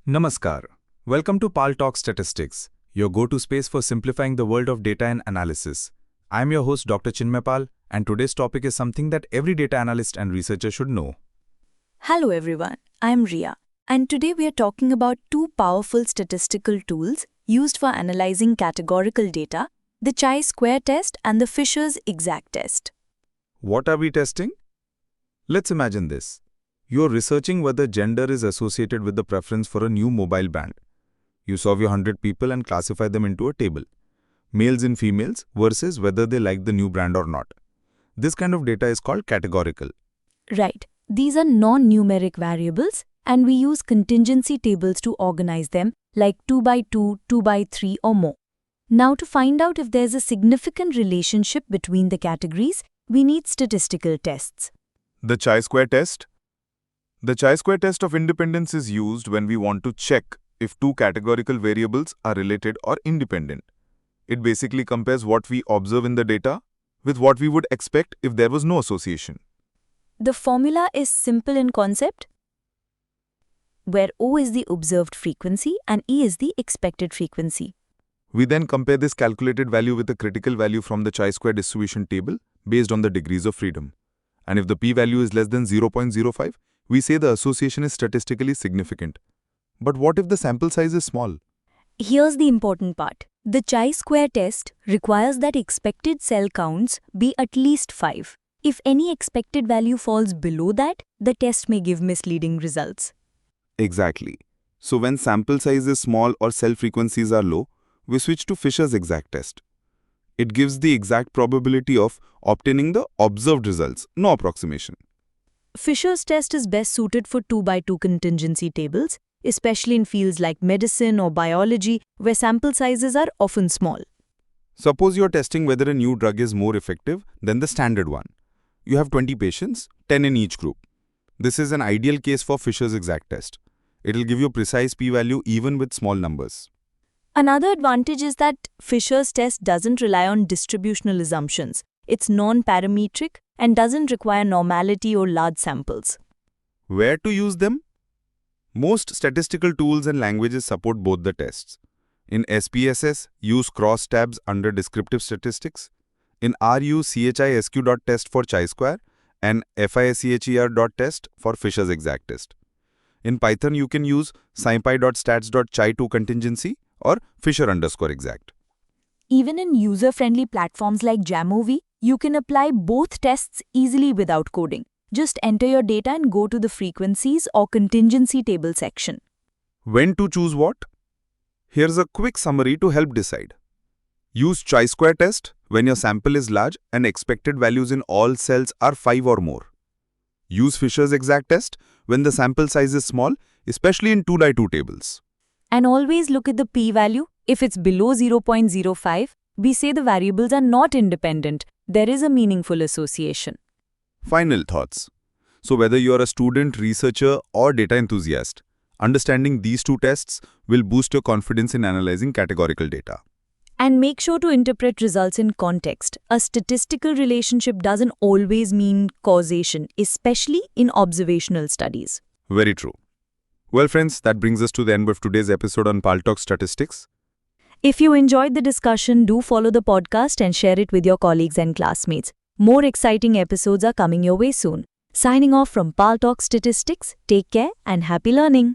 Namaskar. Welcome to Pal Talk Statistics, your go-to space for simplifying the world of data and analysis. I'm your host Dr. Chinmoy, and today's topic is something that every data analyst and researcher should know. Hello everyone, I'm Ria, and today we are talking about two powerful statistical tools used for analyzing categorical data, the Chi-square test and the Fisher's exact test. What are we testing? Let's imagine this. You're researching whether gender is associated with the preference for a new mobile brand. You survey 100 people and classify them into a table. Males and females versus whether they like the new brand or not. This kind of data is called categorical. Right. These are non-numeric variables, and we use contingency tables to organize them, like 2 by 2, 2 by 3 or more. Now, to find out if there's a significant relationship between the categories, we need statistical tests. The Chi-square test? The Chi-square test of independence is used when we want to check if two categorical variables are related or independent. It basically compares what we observe in the data with what we would expect if there was no association. The formula is simple in concept, where O is the observed frequency and E is the expected frequency. We then compare this calculated value with a critical value from the Chi-square distribution table based on the degrees of freedom. And if the p-value is less than 0.05, we say the association is statistically significant. But what if the sample size is small? Here's the important part. The Chi-square test requires that expected cell counts be at least 5. If any expected value falls below that, the test may give misleading results. Exactly. So when sample size is small or cell frequencies are low, we switch to Fisher's exact test. It gives the exact probability of obtaining the observed results, no approximation. Fisher's test is best suited for 2 by 2 contingency tables, especially in fields like medicine or biology, where sample sizes are often small. Suppose you're testing whether a new drug is more effective than the standard one. You have 20 patients, 10 in each group. This is an ideal case for Fisher's exact test. It'll give you a precise p-value even with small numbers. Another advantage is that Fisher's test doesn't rely on distributional assumptions. It's non-parametric and doesn't require normality or large samples. Where to use them? Most statistical tools and languages support both the tests. In SPSS, use cross tabs under descriptive statistics. In R, use CHISQ.test for Chi-square and FISCHER.test for Fisher's exact test. In Python, you can use scipy.stats.chi2 contingency or Fisher_exact. Even in user-friendly platforms like Jamovi, you can apply both tests easily without coding. Just enter your data and go to the frequencies or contingency table section. When to choose what? Here's a quick summary to help decide. Use Chi-square test when your sample is large and expected values in all cells are 5 or more. Use Fisher's exact test when the sample size is small, especially in 2 by 2 tables. And always look at the p-value. If it's below 0.05, we say the variables are not independent. There is a meaningful association. Final thoughts. So whether you're a student, researcher, or data enthusiast, understanding these two tests will boost your confidence in analyzing categorical data. And make sure to interpret results in context. A statistical relationship doesn't always mean causation, especially in observational studies. Very true. Well, friends, that brings us to the end of today's episode on Pal Talk Statistics. If you enjoyed the discussion, do follow the podcast and share it with your colleagues and classmates. More exciting episodes are coming your way soon. Signing off from Pal Talk Statistics, take care and happy learning.